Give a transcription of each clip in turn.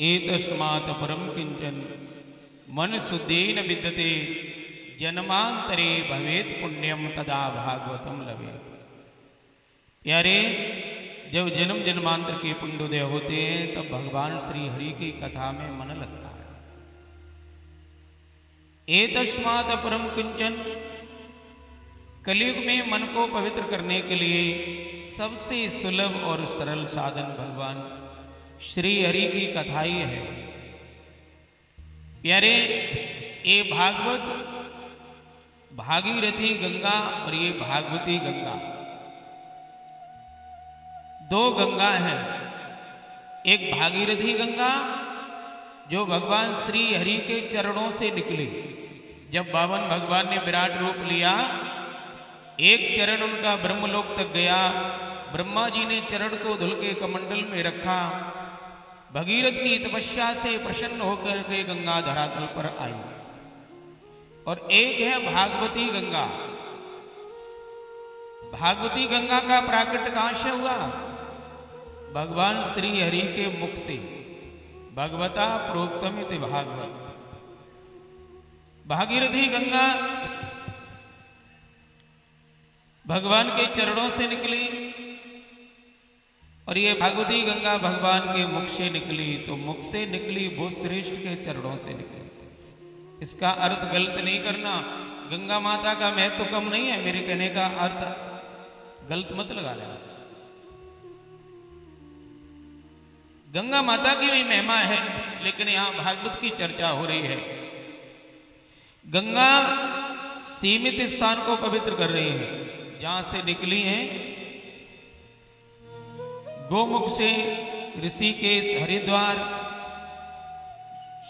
एतस्मात् परम किंचन मन शुद्धेन विद्यते जन्मांतरे भवेत पुण्यम तदा भागवतम लवे। प्यारे, जब जन्म जन्मांतर के पुण्योदय होते हैं तब भगवान श्री हरि की कथा में मन लगता है। एतस्मात् परम किंचन, कलयुग में मन को पवित्र करने के लिए सबसे सुलभ और सरल साधन भगवान श्री हरि की कथा ही है। प्यारे, ये भागवत भागीरथी गंगा और ये भागवती गंगा, दो गंगा हैं। एक भागीरथी गंगा जो भगवान श्री हरि के चरणों से निकली। जब बावन भगवान ने विराट रूप लिया, एक चरण उनका ब्रह्मलोक तक गया। ब्रह्मा जी ने चरण को धुल के कमंडल में रखा। भगीरथ की तपस्या से प्रसन्न होकर के गंगा धरातल पर आई। और एक है भागवती गंगा। भागवती गंगा का प्राकट्य कहां से हुआ? भगवान श्री हरि के मुख से। भगवता प्रोक्तम इति भागवत। भागीरथी गंगा भगवान के चरणों से निकली और ये भागवती गंगा भगवान के मुख से निकली। तो मुख से निकली वो श्रेष्ठ के चरणों से निकली। इसका अर्थ गलत नहीं करना। गंगा माता का महत्व कम नहीं है, मेरे कहने का अर्थ गलत मत लगा लेना। गंगा माता की भी महिमा है, लेकिन यहां भागवत की चर्चा हो रही है। गंगा सीमित स्थान को पवित्र कर रही है। जहां से निकली हैं गोमुख से ऋषिकेश, हरिद्वार,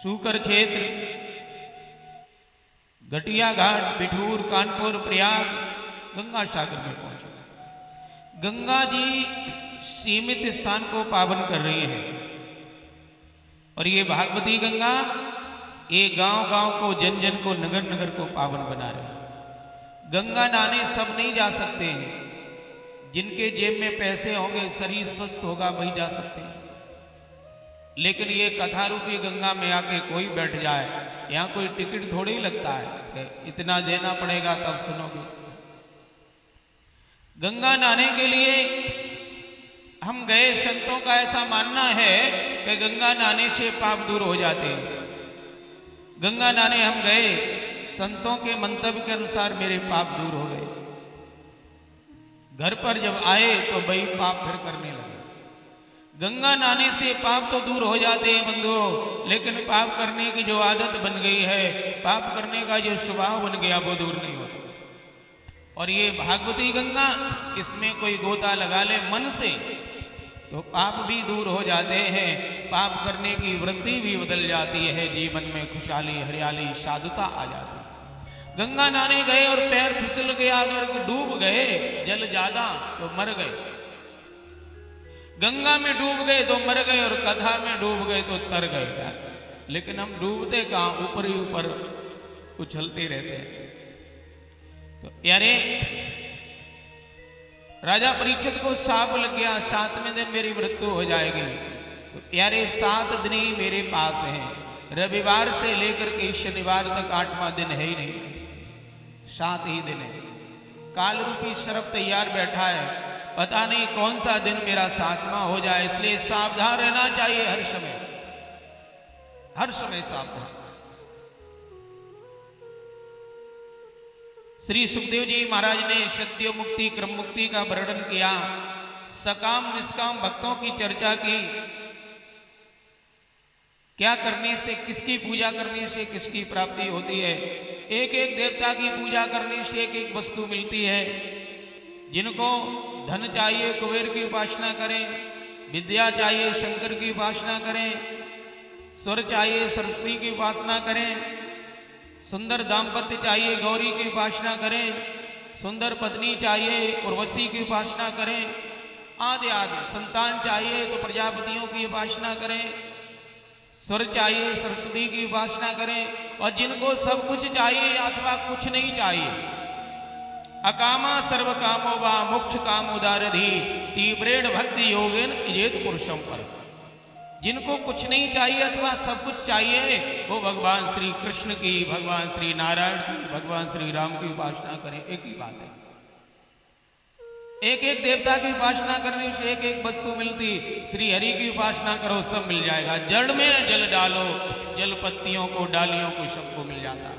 सूकर क्षेत्र, घटिया घाट, बिठूर, कानपुर, प्रयाग, गंगा सागर में पहुंचे। गंगा जी सीमित स्थान को पावन कर रही है। और ये भागवती गंगा ये गांव गांव को, जन जन को, नगर नगर को पावन बना रही है। गंगा नहाने सब नहीं जा सकते हैं। जिनके जेब में पैसे होंगे, शरीर स्वस्थ होगा, वही जा सकते हैं। लेकिन ये कथा रूपी गंगा में आके कोई बैठ जाए, यहाँ कोई टिकट थोड़ी लगता है कि इतना देना पड़ेगा तब सुनोगे। गंगा नहाने के लिए हम गए। संतों का ऐसा मानना है कि गंगा नहाने से पाप दूर हो जाते हैं। गंगा नहाने हम गए, संतों के मंतव्य के अनुसार मेरे पाप दूर हो गए। घर पर जब आए तो वही पाप फिर करने लगे। गंगा नहाने से पाप तो दूर हो जाते हैं बंधुओं, लेकिन पाप करने की जो आदत बन गई है, पाप करने का जो स्वभाव बन गया, वो दूर नहीं होता। और ये भागवती गंगा, इसमें कोई गोता लगा ले मन से तो पाप भी दूर हो जाते हैं। पाप करने की वृत्ति भी बदल जाती है। जीवन में खुशहाली, हरियाली, साधुता आ जाती है। गंगा नहाने गए और पैर फिसल गया, अगर डूब गए, जल ज्यादा तो मर गए। गंगा में डूब गए तो मर गए, और कथा में डूब गए तो तर गए। लेकिन हम डूबते कहां, ऊपर ही ऊपर उछलते रहते हैं। तो यारे, राजा परीक्षित को साप लग गया, 7वें दिन मेरी मृत्यु हो जाएगी। तो यारे, 7 दिन ही मेरे पास हैं। रविवार से लेकर के शनिवार तक 8वां दिन है ही नहीं, 7 ही दिन है। काल रूपी सर्प तैयार बैठा है, पता नहीं कौन सा दिन मेरा 7वां हो जाए। इसलिए सावधान रहना चाहिए हर समय, हर समय सावधान। श्री सुखदेव जी महाराज ने सत्य मुक्ति, क्रम मुक्ति का वर्णन किया। सकाम निष्काम भक्तों की चर्चा की। क्या करने से, किसकी पूजा करने से किसकी प्राप्ति होती है। एक एक देवता की पूजा करने से एक एक वस्तु मिलती है। जिनको धन चाहिए कुबेर की उपासना करें, विद्या चाहिए शंकर की उपासना करें, स्वर चाहिए सरस्वती की उपासना करें, सुंदर दाम्पत्य चाहिए गौरी की उपासना करें, सुंदर पत्नी चाहिए उर्वशी की उपासना करें, आदि आदि। संतान चाहिए तो प्रजापतियों की उपासना करें, स्वर चाहिए सरस्वती की उपासना करें। और जिनको सब कुछ चाहिए अथवा कुछ नहीं चाहिए, अकामा सर्व कामो वा मोक्ष कामोदारधि तीव्रेण भक्ति योगेन इजेत पुरुषम पर। जिनको कुछ नहीं चाहिए अथवा सब कुछ चाहिए, वो भगवान श्री कृष्ण की, भगवान श्री नारायण की, भगवान श्री राम की उपासना करें। एक ही बात है। एक एक देवता की उपासना करने से एक एक वस्तु मिलती। श्री हरि की उपासना करो, सब मिल जाएगा। जड़ में जल डालो, जल पत्तियों को, डालियों को, सबको मिल जाता है।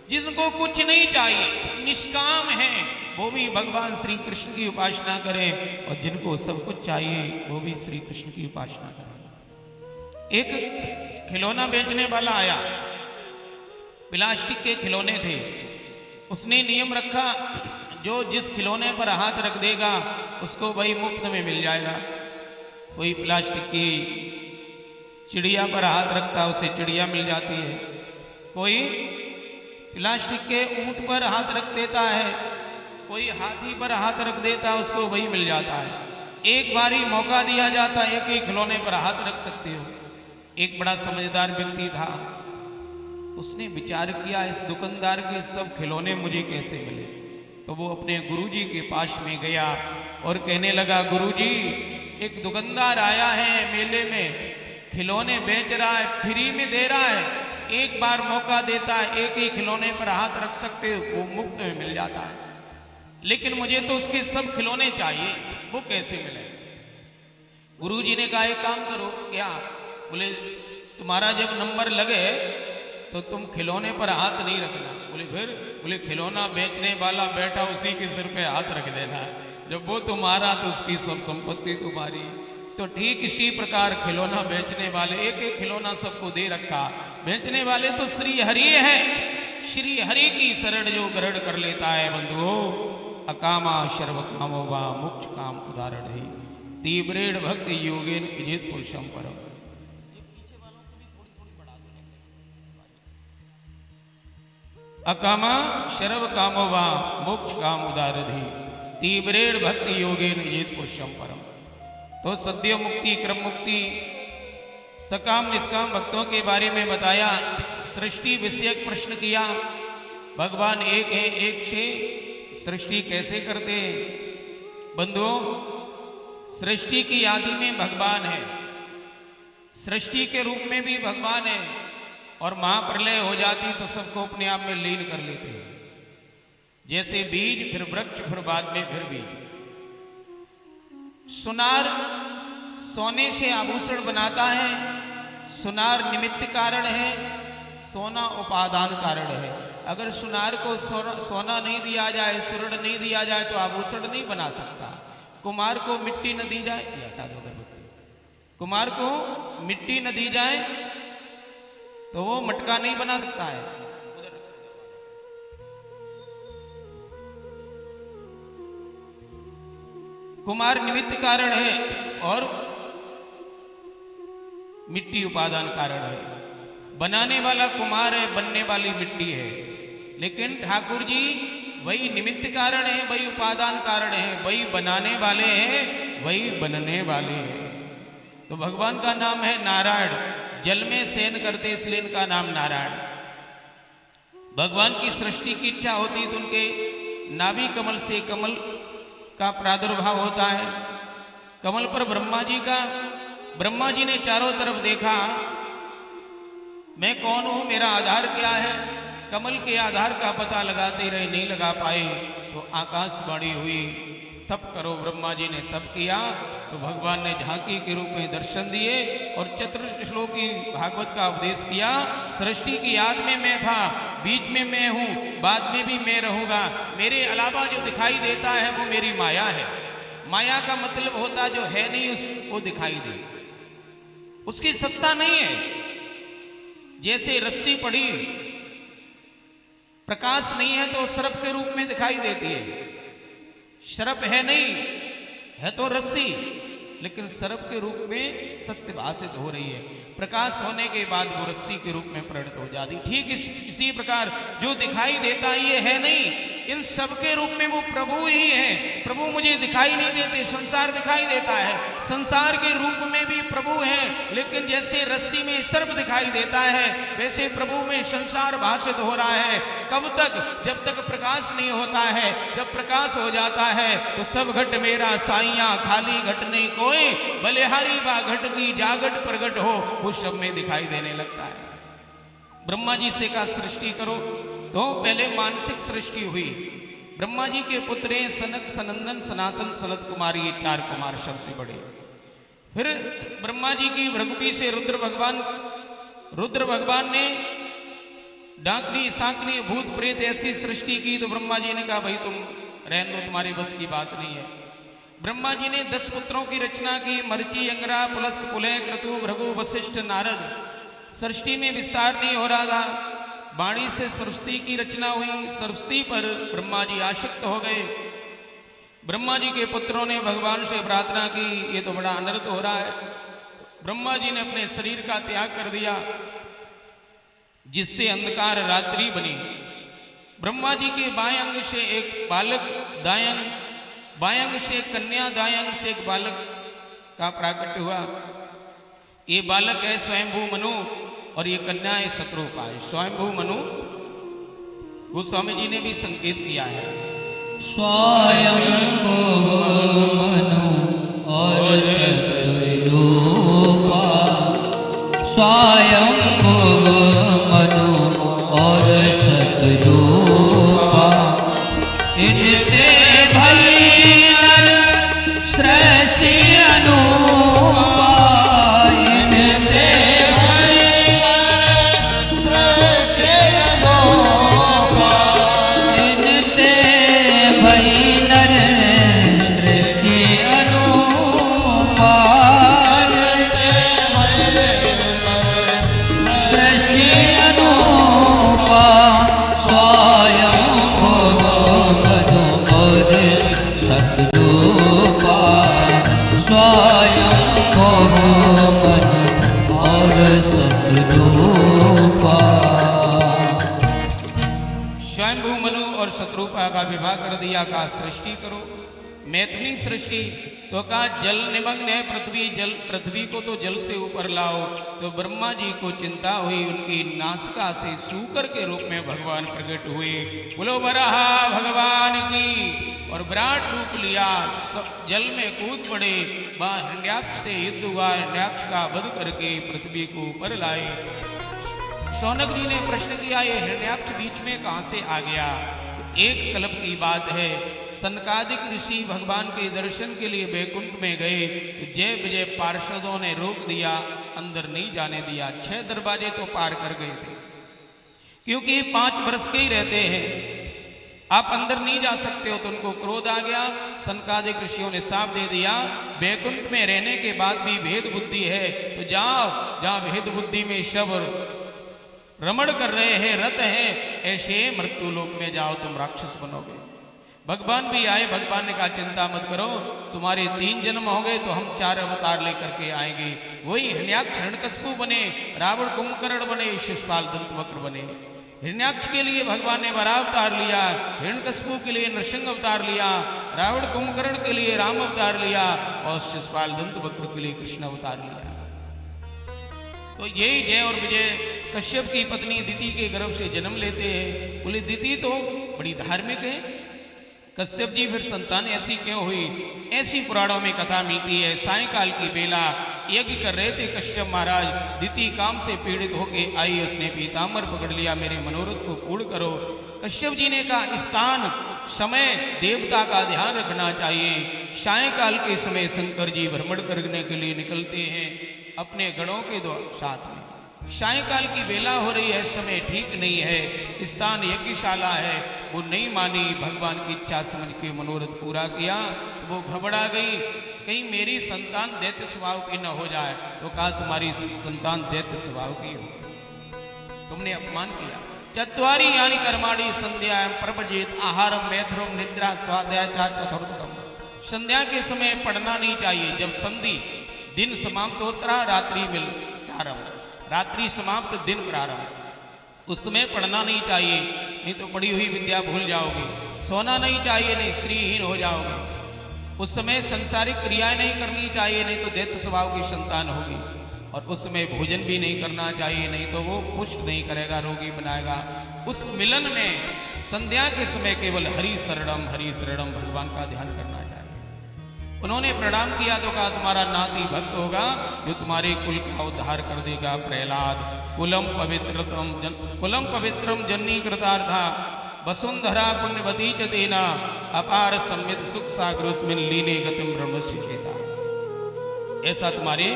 जिनको कुछ नहीं चाहिए, निष्काम है, वो भी भगवान श्री कृष्ण की उपासना करें, और जिनको सब कुछ चाहिए वो भी श्री कृष्ण की उपासना करें। एक खिलौना बेचने वाला आया, प्लास्टिक के खिलौने थे। उसने नियम रखा, जो जिस खिलौने पर हाथ रख देगा उसको वही मुफ्त में मिल जाएगा। कोई प्लास्टिक की चिड़िया पर हाथ रखता है, उसे चिड़िया मिल जाती है। कोई प्लास्टिक के ऊंट पर हाथ रख देता है, कोई हाथी पर हाथ रख देता है, उसको वही मिल जाता है। एक बारी मौका दिया जाता है, एक ही खिलौने पर हाथ रख सकते हो। एक बड़ा समझदार व्यक्ति था, उसने विचार किया, इस दुकानदार के सब खिलौने मुझे कैसे मिले। तो वो अपने गुरुजी के पास में गया और कहने लगा, गुरुजी, एक दुकानदार आया है मेले में, खिलौने बेच रहा है, फ्री में दे रहा है, एक बार मौका देता है, एक ही खिलौने पर हाथ रख सकते हो, वो मुफ्त में मिल जाता है, लेकिन मुझे तो उसके सब खिलौने चाहिए, वो कैसे मिले। गुरुजी ने कहा, एक काम करो। क्या? बोले, तुम्हारा जब नंबर लगे तो तुम खिलौने पर हाथ नहीं रखना। बोले फिर? बोले, खिलौना बेचने वाला बैठा, उसी के सिर पे हाथ रख देना। जब वो तुम्हारा तो उसकी सब संपत्ति तुम्हारी। तो ठीक इसी प्रकार खिलौना बेचने वाले, एक एक खिलौना सबको दे रखा। बेचने वाले तो श्री हरि है। श्री हरि की शरण जो ग्रहण कर लेता है बंधुओं, अकामा सर्व कामो वा मोक्ष काम उदाहरण ही तीव्रेण भक्ति योगेन इजित पुरुषम परम। अकामा शर्व कामो वा मोक्ष काम उदारधि तीव्रेण भक्ति योगेन इजित पुरुषम परम। तो सद्यो मुक्ति, क्रम मुक्ति, सकाम निष्काम भक्तों के बारे में बताया। सृष्टि विषयक प्रश्न किया। भगवान एक है, एक से सृष्टि कैसे करते? बंधुओं, सृष्टि की आदि में भगवान है, सृष्टि के रूप में भी भगवान है, और महाप्रलय हो जाती तो सबको अपने आप में लीन कर लेते हैं। जैसे बीज, फिर वृक्ष, फिर बाद में फिर बीज। सुनार सोने से आभूषण बनाता है। सुनार निमित्त कारण है, सोना उपादान कारण है। अगर सुनार को सोना नहीं दिया जाए, स्वर्ण नहीं दिया जाए तो आभूषण नहीं बना सकता। कुमार को मिट्टी न दी जाए, कुमार को मिट्टी न दी जाए तो वो मटका नहीं बना सकता है। कुमार निमित्त कारण है और मिट्टी उपादान कारण है। बनाने वाला कुमार है, बनने वाली मिट्टी है। लेकिन ठाकुर जी वही निमित्त कारण है, वही उपादान कारण है, वही बनाने वाले हैं, वही बनने वाले हैं। तो भगवान का नाम है नारायण। जल में शयन करते इसलिए इनका नाम नारायण। भगवान की सृष्टि की इच्छा होती तो उनके नाभि कमल से कमल का प्रादुर्भाव होता है। कमल पर ब्रह्मा जी ने चारों तरफ देखा, मैं कौन हूं, मेरा आधार क्या है। कमल के आधार का पता लगाते रहे, नहीं लगा पाए। तो आकाशवाणी हुई, तप करो। ब्रह्मा जी ने तप किया तो भगवान ने झांकी के रूप में दर्शन दिए और चतुर्श्लोकी भागवत का उपदेश किया। सृष्टि की आद में मैं था, बीच में मैं हूं, बाद में भी मैं रहूंगा। मेरे अलावा जो दिखाई देता है वो मेरी माया है। माया का मतलब होता जो है नहीं उसको दिखाई दे, उसकी सत्ता नहीं है। जैसे रस्सी पड़ी, प्रकाश नहीं है तो सर्प के रूप में दिखाई देती है। सर्प है नहीं, है तो रस्सी, लेकिन सर्प के रूप में सत्य भाषित हो रही है। प्रकाश होने के बाद वो रस्सी के रूप में परिणत हो जाती। ठीक इसी प्रकार जो दिखाई देता ये है नहीं, इन सब के रूप में वो प्रभु ही है। प्रभु मुझे दिखाई नहीं देते, संसार दिखाई देता है। संसार के रूप में भी प्रभु है, लेकिन जैसे रस्सी में सर्प दिखाई देता है वैसे प्रभु में संसार भाषित हो रहा है। कब तक? जब तक प्रकाश नहीं होता है। जब प्रकाश हो जाता है तो सब घट मेरा साइया, खाली घट नहीं कोई, बलिहारी बा घट की जागट प्रगट हो, उस सब में दिखाई देने लगता है। ब्रह्मा जी से कहा सृष्टि करो, तो पहले मानसिक सृष्टि हुई। ब्रह्मा जी के पुत्र हैं सनक, सनंदन, सनातन, सनत कुमार, ये 4 कुमार सबसे बड़े। फिर ब्रह्मा जी की भ्रकुटी से रुद्र भगवान ने डाकनी सांकनी भूत प्रेत ऐसी सृष्टि की, तो ब्रह्मा जी ने कहा भाई तुम रहने दो, तुम्हारी बस की बात नहीं है। ब्रह्मा जी ने 10 पुत्रों की रचना की, मर्ची, अंगरा, पुलस्त, पुलह, क्रतु, भृगु, वशिष्ठ, नारद। सृष्टि में विस्तार नहीं हो रहा था। वाणी से सरस्वती की रचना हुई। सरस्वती पर ब्रह्मा जी आसक्त हो गए। ब्रह्मा जी के पुत्रों ने भगवान से प्रार्थना की, ये तो बड़ा अनर्थ हो रहा है। ब्रह्मा जी ने अपने शरीर का त्याग कर दिया, जिससे अंधकार रात्रि बनी। ब्रह्मा जी के बाएं अंग से एक बालक, दाएं अंग से एक कन्या, दाएं अंग से एक बालक का प्राकट्य हुआ। ये बालक है स्वयंभू मनु और ये कन्या है शत्रुपा है। स्वयंभू मनु गोस्वामी जी ने भी संकेत किया है, स्वयंभू मनु और शत्रुपा, स्वयंभू मनु और शत्रुपा, इनते भयंकर सृष्टि अनुपा, इनते भयंकर सृष्टि अनुपा, सृष्टि अनुपा, स्वयंभू मनु और शत्रुपा, स्वयंभू मनु और शत्रुपा। स्वयंभू मनु और शत्रुपा का विवाह कर दिया। कहा सृष्टि करो, मैथिली सृष्टि। तो कहा जल निमग्न है पृथ्वी, जल पृथ्वी को तो जल से ऊपर लाओ। तो ब्रह्मा जी को चिंता हुई, उनकी नासिका से सूकर के रूप में भगवान प्रकट हुए। बोलो बराहा भगवान की। और विराट रूप लिया, जल में कूद पड़े, वहां हिरण्याक्ष से युद्ध हुआ। हिरण्याक्ष का वध करके पृथ्वी को ऊपर लाए। शौनक जी ने प्रश्न किया, ये हिरण्याक्ष बीच में कहां से आ गया? एक कल्प की बात है, सनकादिक ऋषि भगवान के दर्शन के लिए बैकुंठ में गए तो जय विजय पार्षदों ने रोक दिया, अंदर नहीं जाने दिया। 6 दरवाजे तो पार कर गए थे, क्योंकि 5 वर्ष के ही रहते हैं, आप अंदर नहीं जा सकते हो। तो उनको क्रोध आ गया। सनकादिक ऋषियों ने साफ दे दिया, बैकुंठ में रहने के बाद भी भेद बुद्धि है, तो जाओ, जहां भेद बुद्धि में शव रमण कर रहे हैं, रत हैं, ऐसे मृत्यु लोक में जाओ, तुम राक्षस बनोगे। भगवान भी आए। भगवान ने कहा चिंता मत करो, तुम्हारे 3 जन्म हो गए तो हम 4 अवतार लेकर के आएंगे। वही हिरण्याक्ष हिरण्यकशिपु बने, रावण कुंभकर्ण बने, शिशुपाल दंतवक्र बने। हिरण्याक्ष के लिए भगवान ने वराह अवतार लिया, हिरण्यकशिपु के लिए नृसिंह अवतार लिया, रावण कुंभकर्ण के लिए राम अवतार लिया और शिशुपाल दंतवक्र के लिए कृष्ण अवतार लिया। तो यही जय और विजय कश्यप की पत्नी दिति के गर्भ से जन्म लेते हैं। बोले दिति तो बड़ी धार्मिक है, कश्यप जी फिर संतान ऐसी क्यों हुई? ऐसी पुराणों में कथा मिलती है। सायंकाल की बेला यज्ञ कर रहे थे कश्यप महाराज, दिति काम से पीड़ित होके आई, उसने पीताम्बर पकड़ लिया, मेरे मनोरथ को पूर्ण करो। कश्यप जी ने कहा स्थान समय देवता का ध्यान रखना चाहिए। सायंकाल के समय शंकर जी भ्रमण करने के लिए निकलते हैं अपने गणों के साथ में। सायंकाल की बेला हो रही है, समय ठीक नहीं है, स्थान यज्ञशाला है, वो नहीं मानी। भगवान की इच्छा समझ के मनोरथ पूरा किया। वो घबरा गई, कहीं मेरी संतान दैत्य स्वभाव की न हो जाए। तो कहा तुम्हारी संतान दैत्य स्वभाव की हो, तुमने अपमान किया। 4 यानी कर्माणी संध्या प्रभजित आहारम मैथुरम निद्रा स्वाध्याय चतुर्थम। संध्या के समय पढ़ना नहीं चाहिए। जब संधि दिन समाप्त होता, रात्रि मिल प्रारंभ, रात्रि समाप्त दिन प्रारंभ, उस समय पढ़ना नहीं चाहिए, नहीं तो पढ़ी हुई विद्या भूल जाओगे। सोना नहीं चाहिए, नहीं श्रीहीन हो जाओगे। उस समय संसारिक क्रियाएं नहीं करनी चाहिए, नहीं तो दैत्य स्वभाव की संतान होगी। और उस समय भोजन भी नहीं करना चाहिए, नहीं तो वो पुष्ट नहीं करेगा, रोगी बनाएगा। उस मिलन में संध्या के समय केवल हरि शरणम भगवान का ध्यान करना चाहिए। उन्होंने प्रणाम किया तो कहा तुम्हारा नाती भक्त होगा जो तुम्हारे कुल का उद्धार कर देगा। प्रहलाद कुलम पवित्रम जननी कृतार्था वसुंधरा पुण्यवती च तेना अपार संवित सुख सागरोस्मिन लीने गतिम ब्रह्मस्य चेता। ऐसा तुम्हारे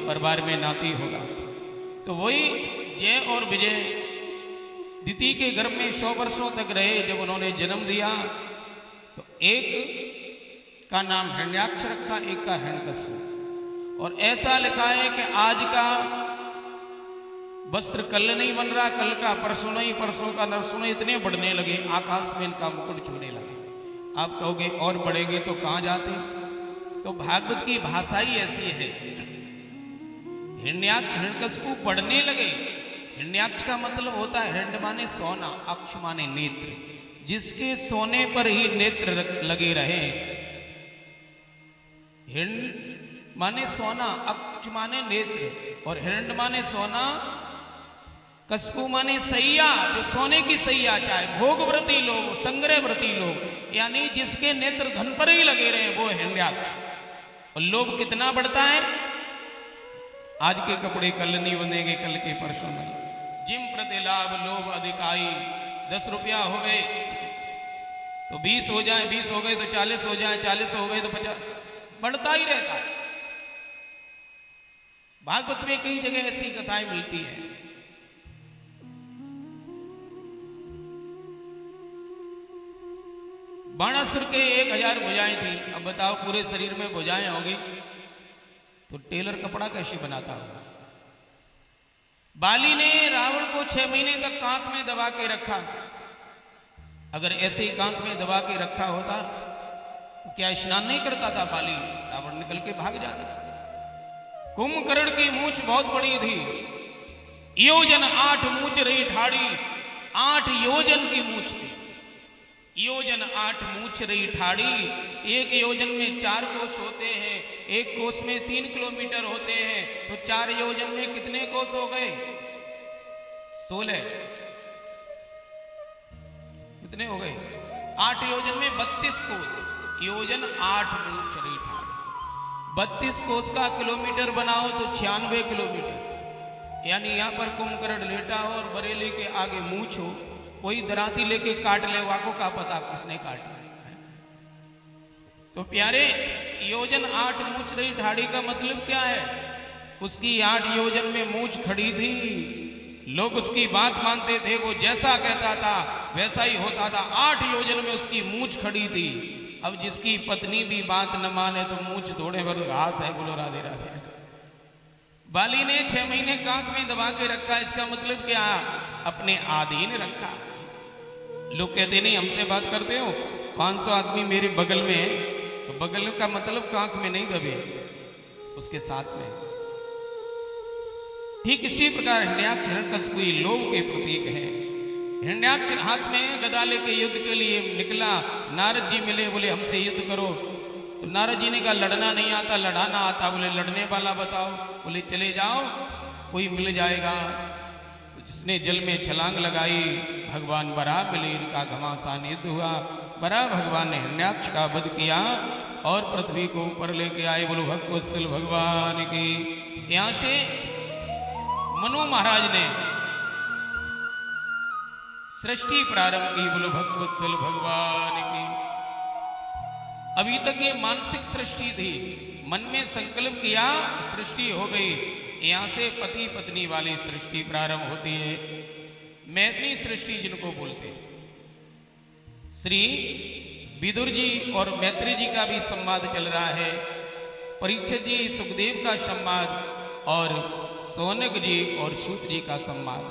परिवार में नाती होगा। तो वही जय और विजय दिति के गर्भ में 100 वर्षों तक रहे। जब उन्होंने जन्म दिया तो एक का नाम हिरण्याक्ष रखा, एक का हिरण्यकशिपु। और ऐसा लिखा है कि आज का वस्त्र कल नहीं बन रहा, कल का परसों नहीं, परसों का नरसों नहीं, इतने बढ़ने लगे, आकाश में इनका मुकुट छूने लगा। आप कहोगे और बढ़ेंगे तो कहां जाते? तो भागवत की भाषा ही ऐसी है। हिरण्याक्ष हिरण्यकशिपु बढ़ने लगे। हिरण्याक्ष का मतलब होता है हिरण्य माने सोना, अक्ष माने नेत्र, जिसके सोने पर ही नेत्र लगे रहे। हिरण्य माने सोना, अक्ष माने नेत्र, और हिरण्य माने सोना, कशिपु माने सैया, जो सोने की सैया चाहे, भोगव्रती लोग, संग्रहव्रती लोग, यानी जिसके नेत्र धन पर ही लगे रहे, वो हिरण्याक्ष। और लोभ कितना बढ़ता है? आज के कपड़े कल नहीं बनेंगे, कल के परसों नहीं। जिम प्रति लाभ लोभ अधिकाई। 10 रुपया हो गए तो 20 हो जाए, 20 हो गए तो 40 हो जाए, 40 हो गए तो 50, बढ़ता ही रहता है। भागवत में कई जगह ऐसी कथाएं मिलती हैं। बाणासुर के 1000 भुजाएं थी। अब बताओ पूरे शरीर में भुजाएं होगी तो टेलर कपड़ा कैसे बनाता होगा? बाली ने रावण को 6 महीने तक कांख में दबा के रखा। अगर ऐसे ही कांख में दबा के रखा होता तो क्या स्नान नहीं करता था बाली? रावण निकल के भाग जाता। कुंभकर्ण की मूंछ बहुत बड़ी थी, योजन 8 मूंछ रही ठाड़ी। 8 योजन की मूंछ थी। योजन 8 मूंछ रही ठाड़ी। एक योजन में 4 कोस होते हैं, एक कोस में 3 किलोमीटर होते हैं, तो 4 योजन में कितने कोस हो गए? 16। कितने हो गए? 8 योजन में 32 कोस। योजन 8 मूंछ रही ठाड़ी। 32 कोस का किलोमीटर बनाओ तो 96 किलोमीटर। यानी यहां पर कुंभकर्ण लेटा हो और बरेली के आगे मूंछ हो, कोई दराती लेके काट ले, वाको का पता किसने काटी। तो प्यारे, योजन 8 मूंछ रही ठाड़ी का मतलब क्या है? उसकी 8 योजन में मूंछ खड़ी थी। लोग उसकी बात मानते थे, वो जैसा कहता था वैसा ही होता था। 8 योजन में उसकी मूंछ खड़ी थी। अब जिसकी पत्नी भी बात न माने तो मूंछ थोड़े भर घास है। बोलो राधे राधे। बाली ने 6 महीने कांख में दबा के रखा। इसका मतलब क्या? अपने अधीन रखा। लोग कहते नहीं हमसे बात करते हो, 500 आदमी मेरे बगल में है, तो बगल का मतलब कांख में नहीं दबे, उसके साथ में। ठीक इसी प्रकार हिरण्याक्ष हिरण्यकशिपु लोभ के प्रतीक है। हिरण्याक्ष हाथ में गदा लेके युद्ध के लिए निकला। नारद जी मिले, बोले हमसे युद्ध करो। तो नारद जी ने कहा लड़ना नहीं आता, लड़ाना आता। बोले लड़ने वाला बताओ। बोले चले जाओ, कोई मिल जाएगा। जिसने जल में छलांग लगाई, भगवान बराह मिले, इनका घमासान युद्ध हुआ। बराह भगवान ने हिरण्याक्ष का वध किया और पृथ्वी को ऊपर लेके आए। बोलो भगवत्सल भगवान की। यहां से मनु महाराज ने सृष्टि प्रारंभ की। बोलो भगवत्सल भगवान की। अभी तक ये मानसिक सृष्टि थी, मन में संकल्प किया, सृष्टि हो गई। यहां से पति पत्नी वाली सृष्टि प्रारंभ होती है। मैथिली सृष्टि जिनको बोलते हैं। श्री विदुर जी और मैत्री जी का भी संवाद चल रहा है। परीक्षित जी सुखदेव का संवाद और सौनक जी और सूत जी का संवाद।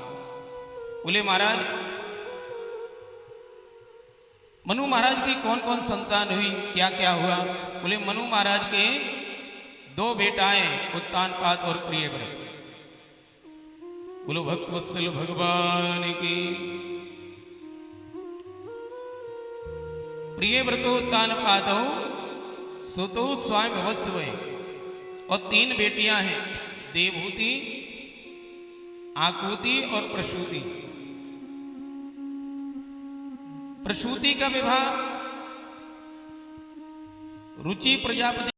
बोले महाराज, मनु महाराज की कौन कौन संतान हुई, क्या क्या हुआ? बोले मनु महाराज के 2 बेटाएं, उत्तानपाद और प्रियव्रत। बोलो भगवत्सल भगवान की। प्रियव्रतो उत्तानपादो सुतो स्वयं वस्व, और 3 बेटियां हैं, देवहूति, आकुति और प्रसूति। प्रसूति का विवाह रुचि प्रजापति